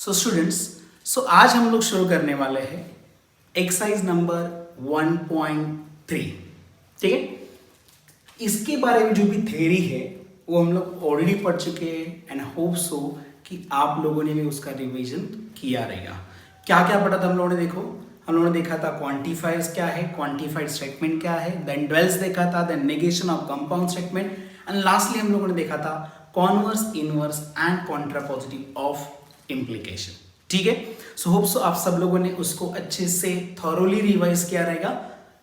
So students, आज हम लोग शुरू करने वाले हैं एक्सरसाइज नंबर 1.3। ठीक है, इसके बारे में जो भी थ्योरी है वो हम लोग ऑलरेडी पढ़ चुके हैं एंड होप सो कि आप लोगों ने भी उसका रिवीजन किया रहेगा। क्या क्या पढ़ा था हम लोगों ने? देखो, हम लोगों ने देखा था क्वांटिफायर्स क्या है, क्वांटिफाइड स्टेटमेंट क्या है, देन ड्वेल्स देखा था, then negation of compound statement and lastly हम लोगों ने देखा था converse, inverse and contrapositive of implication. ठीक है, सो होप सो आप सब लोगों ने उसको अच्छे से थॉरोली रिवाइज किया रहेगा।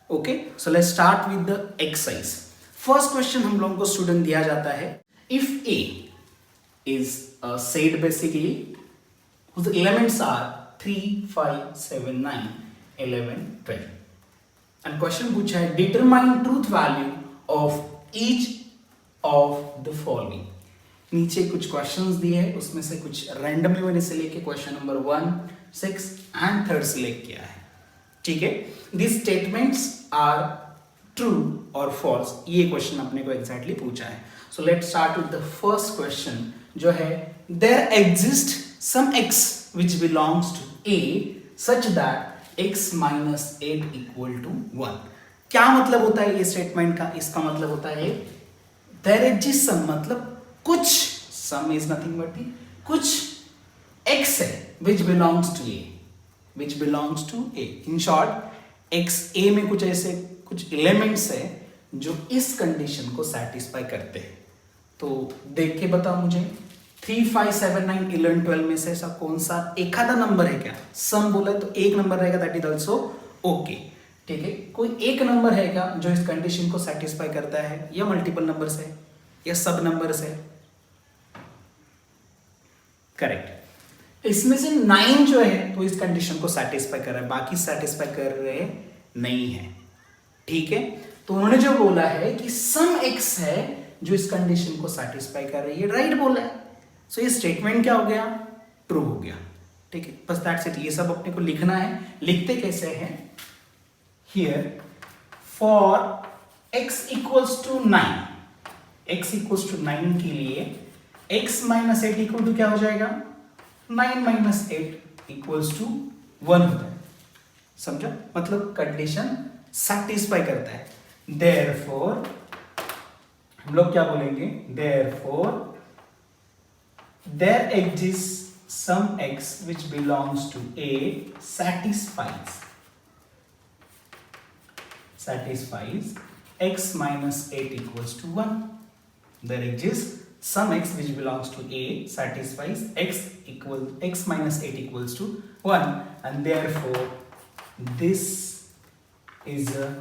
Okay, so let's start with the exercise. First question हम लोगों को स्टूडेंट दिया जाता है, if A is said basically whose elements are 3, 5, 7, 9, 11, 12 and question पूछा है determine truth value of each of the following. नीचे कुछ क्वेश्चंस दिए हैं, उसमें से कुछ रैंडमली मैंने सिलेक्ट किया, क्वेश्चन नंबर 1, 6 एंड 3 सिलेक्ट किया है। ठीक है, दिस स्टेटमेंट्स आर ट्रू और फॉल्स, ये क्वेश्चन अपने को एग्जैक्टली पूछा है। So let's start with the first question जो है there exist some x which belongs to A such that x minus 8 equal to 1। क्या मतलब होता है ये स्टेटमेंट का? इसका मतलब होता है there exists some, मतलब कुछ, some is nothing but the, कुछ x है which belongs to A, which belongs to A। in short x A में कुछ ऐसे कुछ एलिमेंट्स है जो इस कंडीशन को सेटिस्फाई करते हैं। तो देख के बताओ मुझे 3, 5, 7, 9, 11, 12 में से ऐसा कौन सा एक आधा नंबर है क्या? सम बोला तो एक नंबर रहेगा, दैट इज ऑल्सो ओके। ठीक है, कोई एक नंबर है क्या जो इस कंडीशन को सेटिस्फाई करता है, या मल्टीपल नंबर्स है या सब नंबर्स है? करेक्ट, इसमें से 9 जो है तो इस कंडीशन को सेटिस्फाई कर रहा है, बाकी सेटिस्फाई कर रहे नहीं है। ठीक है, तो उन्होंने जो बोला है कि सम x है जो इस कंडीशन को सेटिस्फाई कर रही है, राइट बोला है। सो ये स्टेटमेंट क्या हो गया? ट्रू हो गया। ठीक है, बस दैट्स इट। ये सब अपने को लिखना है। लिखते कैसे हैं? Here for x equals to 9, x equals to 9 के लिए x माइनस 8 इक्वल टू क्या हो जाएगा? 9 माइनस 8 इक्वल्स टू 1 होता है। समझा? मतलब कंडीशन सैटिस्फाई करता है। देयरफॉर हम लोग क्या बोलेंगे? Therefore there exists some x which belongs to A satisfies x minus 8 equals to 1। there exists some x which belongs to A satisfies x minus 8 equals to 1 and therefore this is a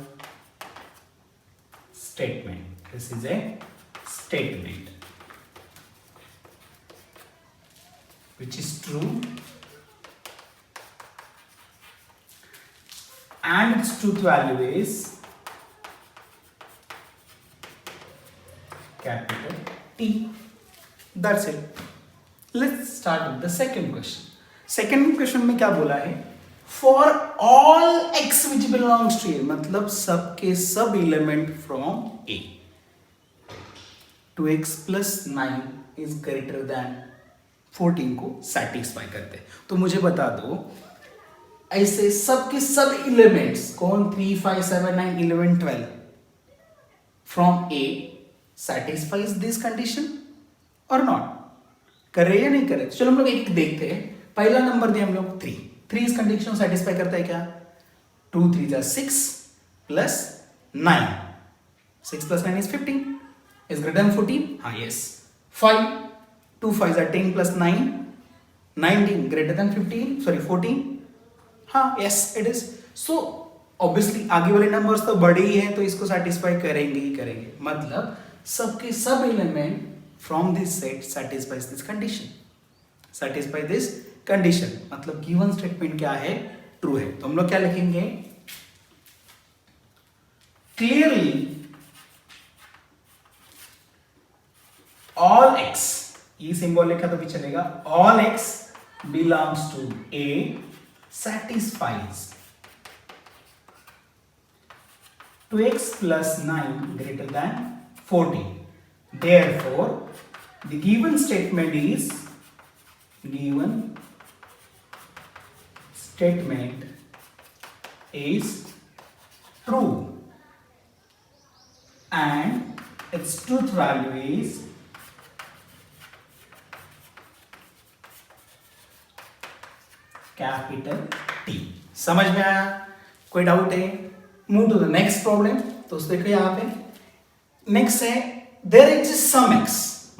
statement। this is a statement which is true and its truth value is capital T। That's it। Let's start with the second question। second question में क्या बोला है? For all x which belongs to A, मतलब सब के सब element from A, 2x plus 9 is greater than 14 को satisfy करते हैं। तो मुझे बता दो ऐसे सब के सब एलिमेंट्स कौन? 3, 5, 7, 9, 11, 12 from A satisfies this condition और नॉट? कर रहे या नहीं कर रहे? चलो हम लोग एक देखते हैं। पहला नंबर दिया हम लोग 3 इस कंडीशन सेटिस्फाई करता है क्या? 2, 3 जा 6 plus 9, 6 plus 9 is 15 is greater then 14। हाँ, yes. 5, 2 5 are 10 plus 9, 19 greater than 14। हाँ, yes it is। so obviously आगे वाले नंबर्स तो बड़े ही हैं तो इसको सेटिस्फाई करेंगे ही करेंगे। मतलब सबके सब element from this set satisfies this condition. मतलब गिवन स्टेटमेंट क्या है? ट्रू है। तो हम लोग क्या लिखेंगे? क्लियरली ऑल x, ये सिंबल लिखा तो भी चलेगा, all x belongs to A satisfies 2x plus 9 greater than 14। therefore the given statement is given statement is true and its truth value is capital T। समझ में आया? कोई डाउट है? Move to the next problem. तो देखो यहाँ पे next है देयर एग्जिस्ट सम x,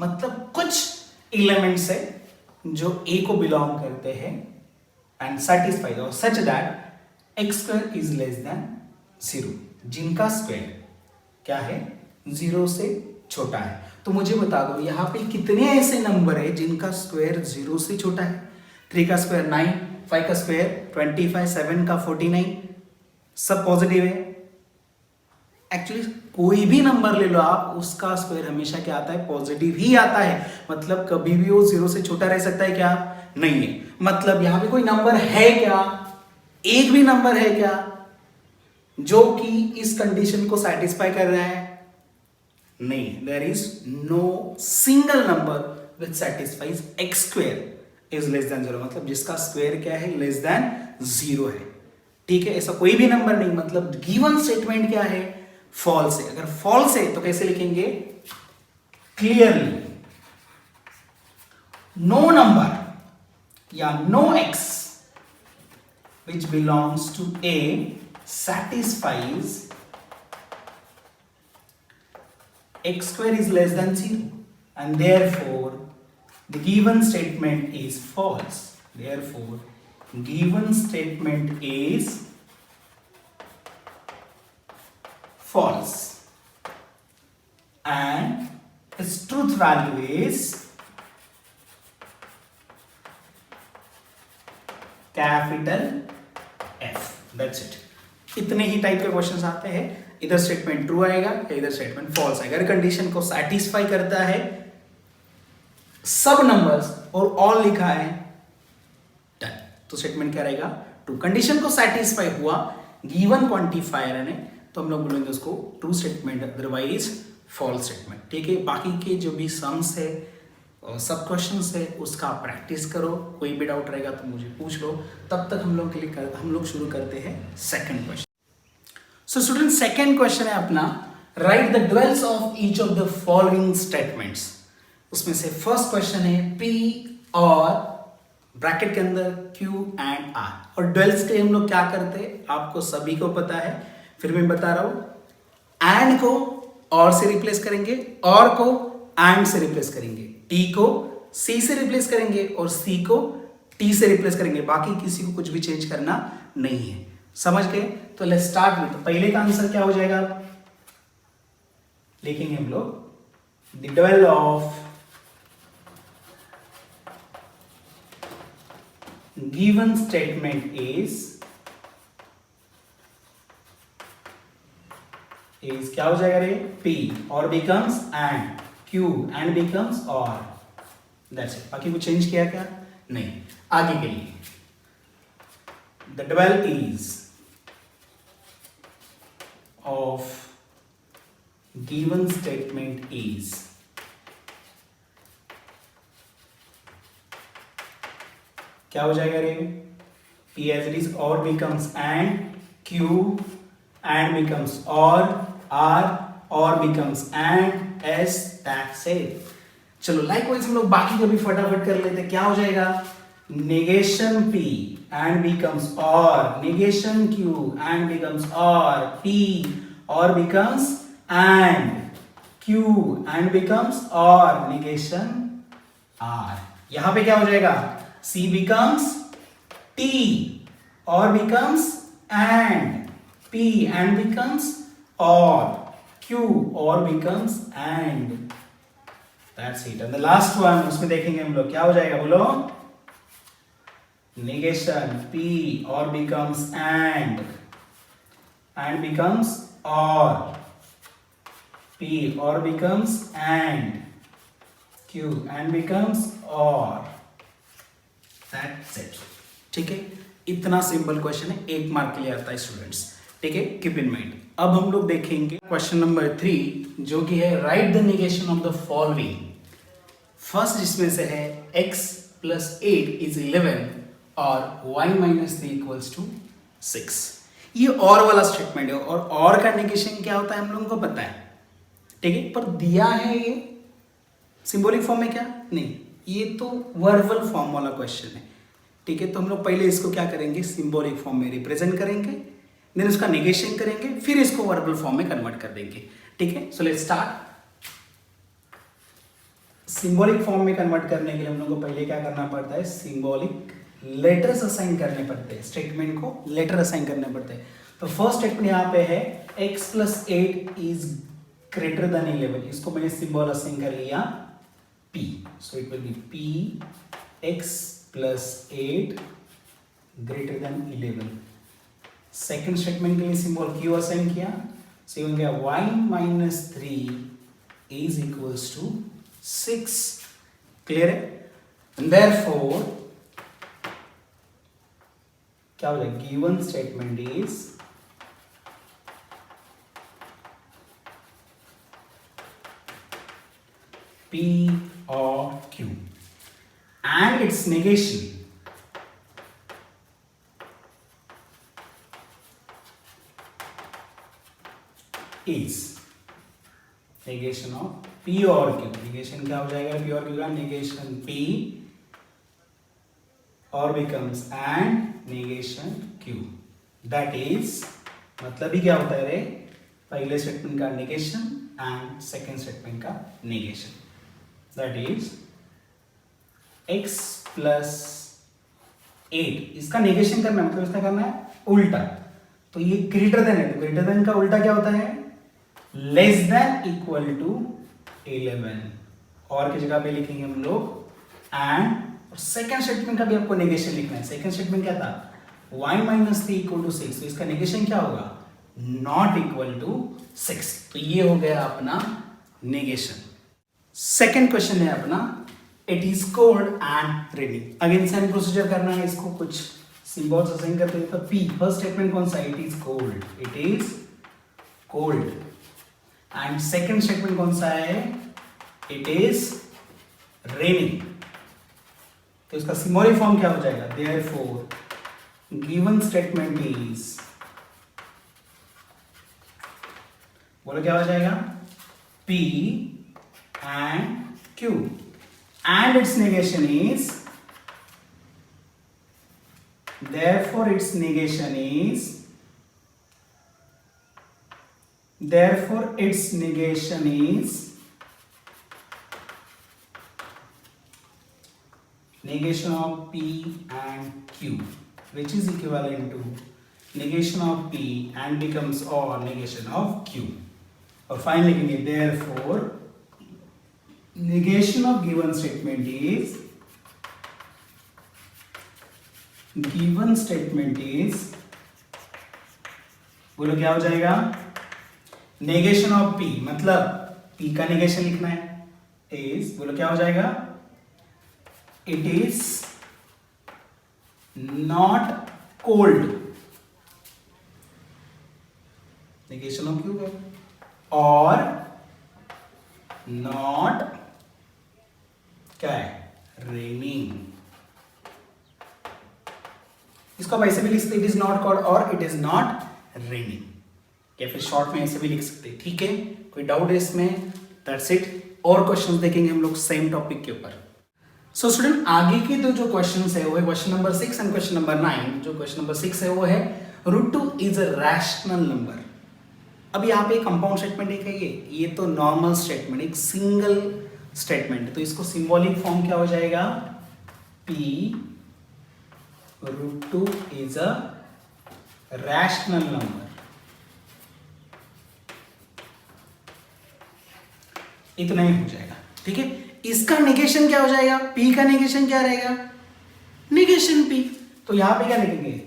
मतलब कुछ एलिमेंट्स है जो a को बिलोंग करते हैं एंड सेटिस्फाइड और सच that x square is less than 0, जिनका स्क्वायर क्या है 0 से छोटा है। तो मुझे बता दो यहाँ पे कितने ऐसे नंबर है जिनका स्क्वायर 0 से छोटा है? 3 का स्क्वायर 9, 5 का स्क्वायर 25, 7 का 49, सब पॉजिटिव है। एक्चुअली कोई भी नंबर ले लो आप, उसका स्क्वायर हमेशा क्या आता है? पॉजिटिव ही आता है। मतलब कभी भी वो 0 से छोटा रह सकता है क्या? नहीं है। मतलब यहां पे कोई नंबर है क्या? एक भी नंबर है क्या जो कि इस कंडीशन को सेटिस्फाई कर रहा है? नहीं, there is no single number which satisfies x square is less than 0, मतलब जिसका स्क्वायर क्या है? लेस देन 0 है। ठीक है, ऐसा कोई भी नंबर नहीं। मतलब गिवन स्टेटमेंट क्या है? फॉल्स है। अगर फॉल्स है तो कैसे लिखेंगे? क्लियरली नो नंबर या no x which belongs to A satisfies x square is less than 0 and therefore the given statement is false. Therefore given statement is false and its truth value is capital F। That's it. इतने ही type के questions आते हैं। इधर statement true आएगा या इधर statement false आएगा। अगर कंडीशन को सेटिस्फाई करता है सब नंबर्स और ऑल लिखा है डन, तो स्टेटमेंट क्या रहेगा? ट्रू। कंडीशन को सेटिस्फाई हुआ गिवन क्वांटिफायर ने तो हम लोग बोलेंगे उसको true statement, otherwise false statement. ठीक है, बाकी के जो भी सम्स है और सब क्वेश्चंस है उसका प्रैक्टिस करो। कोई भी डाउट रहेगा तो मुझे पूछ लो। तब तक हम लोग शुरू करते हैं second question. So student, second question है अपना right the dwells of each of the following statements. उसमें से फर्स्ट क्वेश्चन है P और ब्रैकेट के अंदर Q एंड R। और ड्वेल्स के हम लोग क्या करते हैं आपको सभी को पता है, फिर मैं बता रहा हूं। एंड को और से रिप्लेस करेंगे, और को एंड से रिप्लेस करेंगे, T को C से रिप्लेस करेंगे और C को T से रिप्लेस करेंगे। बाकी किसी को कुछ भी चेंज करना नहीं है। समझ गए? तो लेट्स स्टार्ट विद। तो पहले का आंसर क्या हो जाएगा? लिखेंगे हम लोग the dual of given statement is क्या हो जाएगा रे? P or becomes and, Q and becomes or. That's it. बाकी कुछ चेंज किया क्या? नहीं। आगे के लिए the dual is of given statement is क्या हो जाएगा रे? P as it is or becomes and, Q and becomes or, R or becomes and, S that's it. चलो लाइकवाइज हम लोग बाकी को भी फटाफट कर लेते। क्या हो जाएगा? नेगेशन P एंड बिकम्स और, नेगेशन Q एंड बिकम्स और, P or becomes and, Q and becomes और, नेगेशन R। यहां पे क्या हो जाएगा? C बिकम्स T और becomes and, P and becomes और, Q और becomes and। That's it। And the last one उसमें देखेंगे हम लोग क्या हो जाएगा? बोलो। negation P और becomes and becomes or, P और becomes and, Q and becomes or। That's it। ठीक है, इतना सिंपल क्वेश्चन है, 1 मार्क के लिए आता है स्टूडेंट्स। ठीक है, कीप इन माइंड। अब हम लोग देखेंगे क्वेश्चन नंबर 3 जो कि है right the negation of the following. First जिसमें से है x + 8 = 11 और y माइनस 3 इक्वल्स टू 6। ये और वाला स्टेटमेंट है, और का नेगेशन क्या होता है हम लोगों को पता है, ठीक है। पर दिया है ये सिंबॉलिक फॉर्म में क्या नहीं, ये तो वर्बल फॉर्म वाला क्वेश्चन है, ठीक है। तो हम लोग पहले इसको क्या करेंगे, सिंबॉलिक फॉर्म में रिप्रेजेंट करेंगे, देन उसका नेगेशन करेंगे, फिर इसको वर्बल फॉर्म में कन्वर्ट कर देंगे, ठीक है। So let's start. Symbolic form में कन्वर्ट करने के लिए हम लोग को पहले क्या करना पड़ता है, सिंबॉलिक लेटर्स असाइन करने पड़ते हैं, स्टेटमेंट को लेटर असाइन करने पड़ते हैं। तो फर्स्ट स्टेटमेंट यहाँ पे है x plus 8 is greater then 11, इसको मैंने सिंबल असाइन कर लिया p, so it will be p x plus 8 greater than 11। Second statement के लिए सिंबल q असाइन किया, सो हो गया y minus 3 is equals to 6। Clear है। देयरफॉर क्या हो जाएगा, गिवन स्टेटमेंट इज P और Q and its negation is negation of P और Q। negation क्या हो जाएगा, P और Q का negation P और becomes and negation Q, that is मतलब ही क्या होता है रे, पहले स्टेटमेंट का negation and सेकेंड स्टेटमेंट का negation, that is x plus 8, इसका नेगेशन करना मतलब इसका करना है उल्टा, तो ये ग्रेटर देन है, तो ग्रेटर देन का उल्टा क्या होता है, लेस देन इक्वल टू 11, और की जगह पे लिखेंगे हम लोग एंड, और सेकेंड स्टेटमेंट का भी आपको नेगेशन लिखना है। सेकेंड स्टेटमेंट क्या था, y माइनस 3 इक्वल टू 6, तो इसका नेगेशन क्या होगा, नॉट इक्वल टू 6, तो ये हो गया अपना नेगेशन। सेकेंड क्वेश्चन है अपना, it is cold and rainy. Again same procedure करना है, इसको कुछ सिंबल्स असाइन करते हैं। तो पी फर्स्ट स्टेटमेंट कौन सा, it is cold, it is cold, and second statement कौन सा है, इट इज रेनिंग। तो इसका सिंबॉलिक फॉर्म क्या हो जाएगा, देयरफॉर गिवन स्टेटमेंट इज, बोलो क्या हो जाएगा, P and Q and its negation is, therefore its negation is, therefore its negation is negation of P and Q, which is equivalent to negation of P and becomes or negation of Q। और finally लिखेंगे therefore negation of given statement is, given statement is, बोलो क्या हो जाएगा, negation of P, मतलब P का negation लिखना है, is, बोलो क्या हो जाएगा, it is not cold, negation of Q है, और not क्या है, रेनिंग। इसको आप ऐसे भी लिख सकते, इट इज नॉट कॉल्ड और इट इज नॉट रेनिंग, या फिर शॉर्ट में ऐसे भी लिख सकते, ठीक है। कोई डाउट है इसमें, दैट्स इट। और क्वेश्चंस देखेंगे हम लोग सेम टॉपिक के ऊपर। सो स्टूडेंट आगे के दो जो क्वेश्चंस है वो है question number 6 and question number 9। जो क्वेश्चन नंबर 6 है वो है √2 इज अ रैशनल नंबर। अब यहाँ पे कंपाउंड स्टेटमेंट है, ये तो नॉर्मल स्टेटमेंट, एक सिंगल स्टेटमेंट है, तो इसको सिंबॉलिक फॉर्म क्या हो जाएगा, P √2 is a rational number. इतना ही हो जाएगा, ठीक है। इसका नेगेशन क्या हो जाएगा, P का नेगेशन क्या रहेगा, नेगेशन P। तो यहां पे क्या लिखेंगे,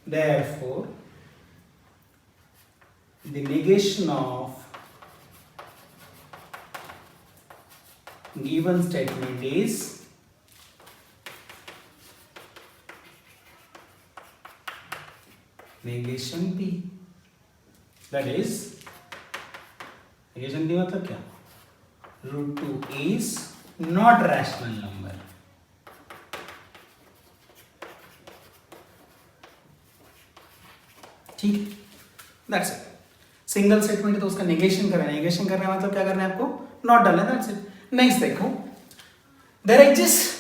therefore the negation of given statement is negation P, that is negation P मतलब क्या, √2 is not rational number, ठीक है, दैट्स इट। सिंगल स्टेटमेंट है तो उसका नेगेशन करना है, नेगेशन करना है मतलब क्या करना है आपको, नॉट डालना है, दैट्स इट। नेक्स्ट देखो, there exist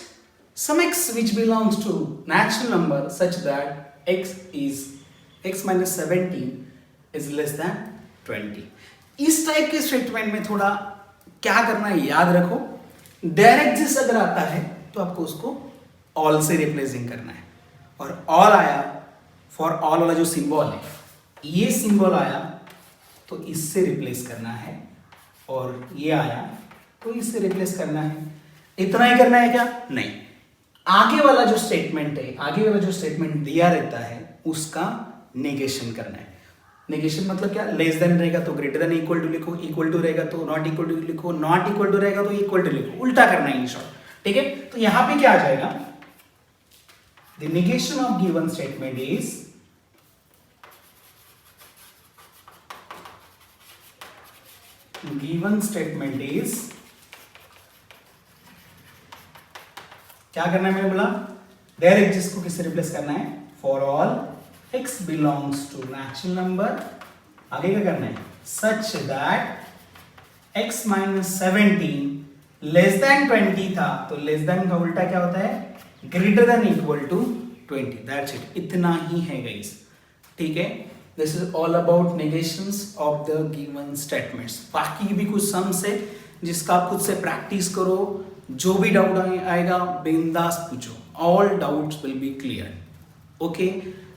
some x which belongs to natural number such that x minus 17 is less than 20। इस टाइप के स्टेटमेंट में थोड़ा क्या करना है याद रखो, देयर एग्जिस्ट अगर आता है तो आपको उसको ऑल से रिप्लेसिंग करना है, और ऑल आया, फॉर ऑल वाला जो सिंबल है ये सिंबल आया तो इससे रिप्लेस करना है, और ये आया तो इससे रिप्लेस करना है। इतना ही करना है क्या, नहीं, आगे वाला जो स्टेटमेंट है, आगे वाला जो स्टेटमेंट दिया रहता है उसका नेगेशन करना है। नेगेशन मतलब क्या, लेस देन रहेगा तो ग्रेटर देन इक्वल टू लिखो, इक्वल टू रहेगा तो नॉट इक्वल टू लिखो, नॉट इक्वल टू रहेगा तो इक्वल टू लिखो, उल्टा करना है इन शॉर्ट। ठीक है, तो यहां पे क्या आ जाएगा, the negation of given statement is क्या करना है, मैंने बोला देयर एग्जिस्ट को किससे रिप्लेस करना है, for all x belongs to natural number, आगे क्या करना है, such that x minus 17 less than 20 था, तो लेस देन का उल्टा क्या होता है, greater than equal to 20, that's it, इतना ही है गाइस। ठीक है, this is all about negations of the given statements. बाकी भी कुछ सम्स है जिसका आप खुद से प्रैक्टिस करो, जो भी डाउट आएगा बिंदास पूछो, all doubts will be clear. Okay,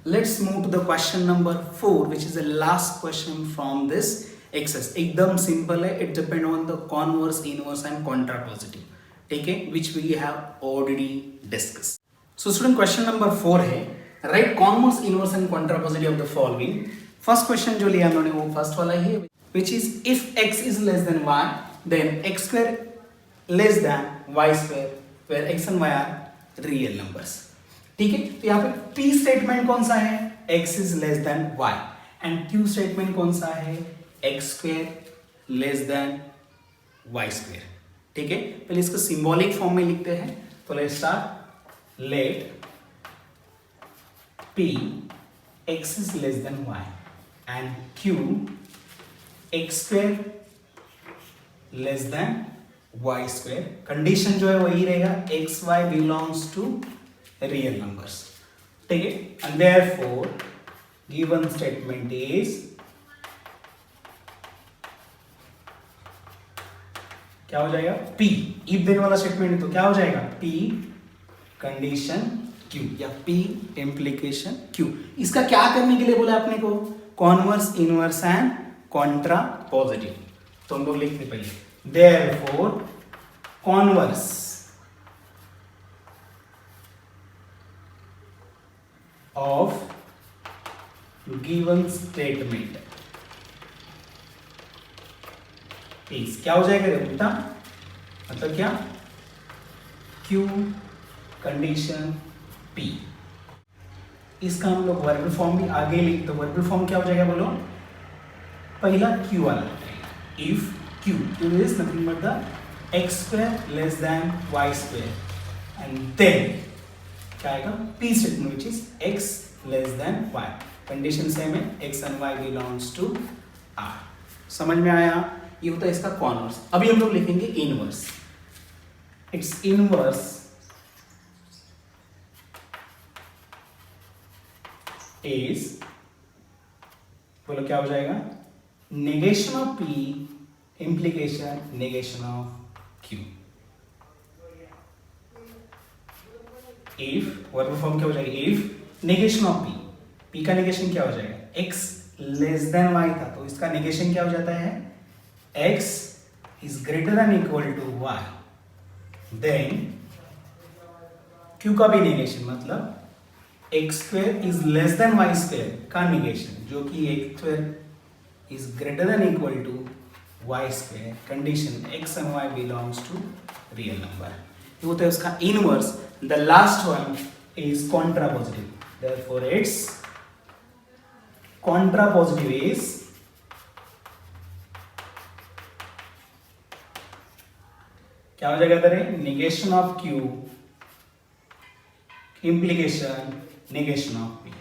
let's move to the question number 4 which is the last question from this exercise. एकदम सिंपल है, it depend on the converse, inverse and contrapositive, ठीक है, which we have already discuss. So student, question number 4 है, write converse, inverse and contrapositive of the following. First question जो लिया हमने वो first वाला ही है, which is if x is less then y then x square less than y square where x and y are real numbers। ठीक है, तो यहाँ पे p स्टेटमेंट कौन सा है, x is less than y, and q statement कौन सा है, x square less than y square। ठीक है, पहले इसको सिंबॉलिक फॉर्म में लिखते हैं, तो let's start, let p x is less than y and q x square less than y square. Condition जो है वही रहेगा, x y belongs to real numbers. ठीक है, and therefore given statement is, क्या हो जाएगा, P, इफ देन वाला स्टेटमेंट है तो क्या हो जाएगा, P कंडीशन Q या P इम्प्लीकेशन Q। इसका क्या करने के लिए बोला आपने को, converse, inverse and contrapositive. तो हम लोग लिखते पहले, therefore converse of given statement is, क्या हो जाएगा उल्टा, मतलब क्या, Q कंडीशन P। इसका हम लोग वर्बल फॉर्म भी आगे लिख, तो वर्बल फॉर्म क्या हो जाएगा बोलो, पहला Q वाला, if q is nothing but the x square less than y square, and then क्या आएगा, p statement which is x less than y, condition same है, x and y belongs to r। समझ में आया, ये होता है इसका कॉन्वर्स। अभी हम लोग लिखेंगे इनवर्स, इट्स इनवर्स इज, बोलो क्या हो जाएगा, negation of p implication negation of q। if verb form क्या हो जाएगा, if negation of p का negation क्या हो जाएगा, x less than y था तो इसका negation क्या हो जाता है, x is greater than equal to y, then q का भी negation मतलब x square is less than y square का negation, जो कि x square is greater than equal to y square, condition x and y belongs to real number। ये होता है उसका inverse। The last one is contrapositive, therefore its contrapositive is, क्या हो जाएगा इधर, negation of q implication negation of p।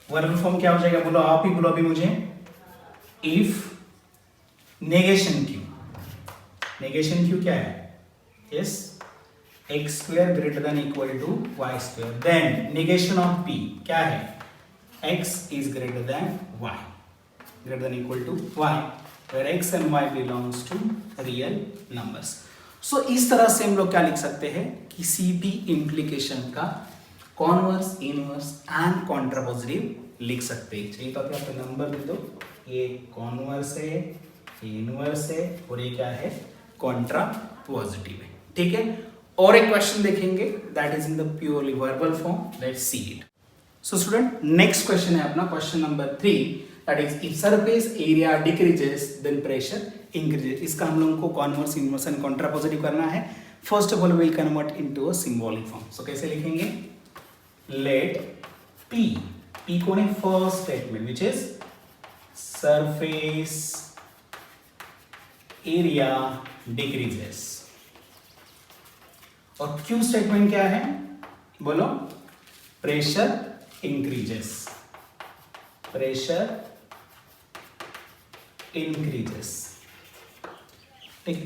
Verbal form क्या हो जाएगा, बोलो आप ही बोलो अभी मुझे। If negation q, negation q क्या है, yes, x square greater than equal to y square, then negation of p क्या है, x is greater than y, greater than equal to y, where x and y belongs to real numbers. So इस तरह से हम लोग क्या लिख सकते हैं, किसी भी implication का कॉन्वर्स, इनवर्स एंड कॉन्ट्रापोजिटिव लिख सकते हैं। चाहिए तो आप यहाँ पे नंबर दे दो, ये कॉन्वर्स है, ये इनवर्स है और ये क्या है, कॉन्ट्रापोजिटिव है। ठीक है, और एक क्वेश्चन देखेंगे that is in the purely verbal form, let's see it. So student, next question है अपना question number 3, that is if surface area decreases then pressure increases। इसका हम लोगों को कॉन्वर्स, इनवर्स एंड कॉन्ट्रापोजिटिव करना है। First of all will convert into a symbolic form. So कैसे लिखेंगे, लेट P, P कौन है, first statement which is surface area decreases, और Q स्टेटमेंट क्या है, बोलो, प्रेशर इंक्रीजेस, प्रेशर increases। ठीक,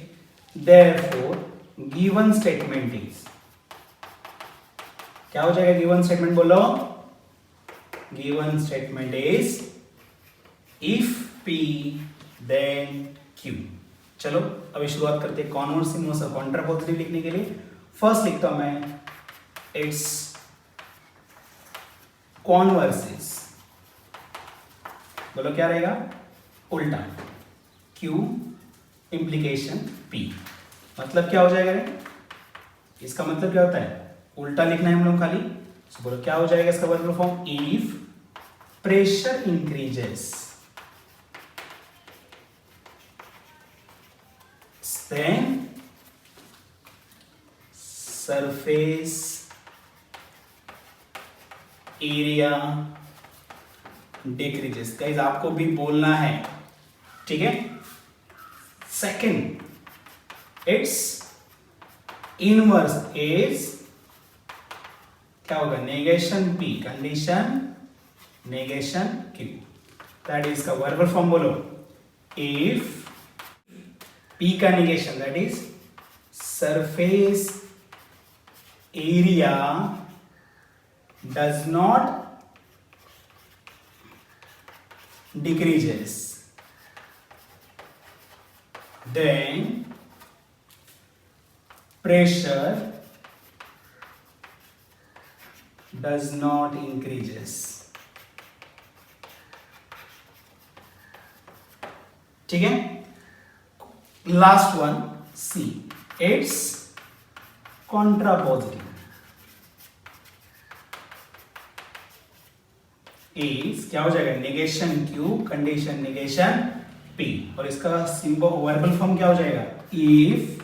therefore given statement is, क्या हो जाएगा given statement, बोलो, given statement is if P then Q। चलो अभी शुरुआत करते हैं कॉन्वर्स, इनवर्स और कॉन्ट्रापोजिटिव लिखने के लिए। फर्स्ट लिखता हूं मैं, इट्स कॉन्वर्स, बोलो क्या रहेगा, उल्टा, Q इंप्लीकेशन P, मतलब क्या हो जाएगा रे, इसका मतलब क्या होता है, उल्टा लिखना है हम लोग खाली। तो बोलो क्या हो जाएगा इसका verbal form, if pressure increases then surface area decreases. Guys आपको भी बोलना है, ठीक है। सेकेंड, इट्स इनवर्स इज क्या होगा, negation P, condition negation Q, that is का वर्बल फॉर्म, बोलो, इफ P का negation that is surface area does not decreases, then pressure does not increases। ठीक है, last one, C, it's contrapositive is क्या हो जाएगा, negation Q, condition negation P, और इसका सिंबल वर्बल फॉर्म क्या हो जाएगा, इफ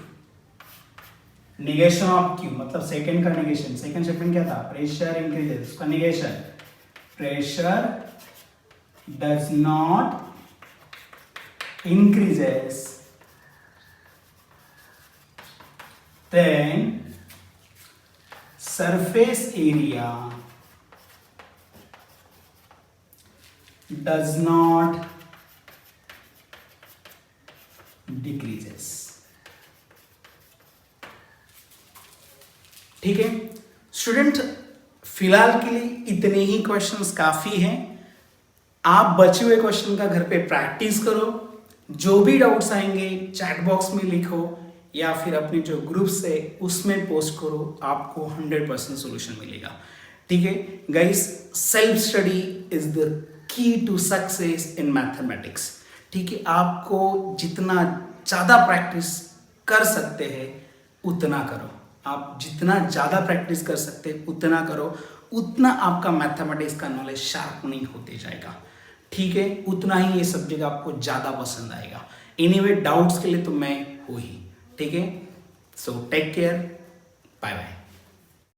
नेगेशन ऑफ Q, मतलब सेकंड का नेगेशन, सेकंड स्टेटमेंट क्या था, प्रेशर इंक्रीजेस, उसका negation, pressure does not increases, then surface area does not decreases। ठीक है स्टूडेंट, फिलहाल के लिए इतने ही क्वेश्चंस काफी हैं। आप बचे हुए क्वेश्चन का घर पे प्रैक्टिस करो, जो भी डाउट्स आएंगे चैट बॉक्स में लिखो या फिर अपने जो ग्रुप्स है उसमें पोस्ट करो, आपको 100% सोल्यूशन मिलेगा। ठीक है guys, self study is the key to success in mathematics. ठीक है, आपको जितना ज़्यादा प्रैक्टिस कर सकते हैं उतना करो, आप जितना ज़्यादा प्रैक्टिस कर सकते हैं उतना करो, उतना आपका मैथमेटिक्स का नॉलेज शार्पनिंग होते जाएगा। ठीक है, उतना ही ये सब्जेक्ट आपको ज़्यादा पसंद आएगा। एनीवे डाउट्स के लिए तो मैं हूँ ही। ठीक है, so take care, bye bye.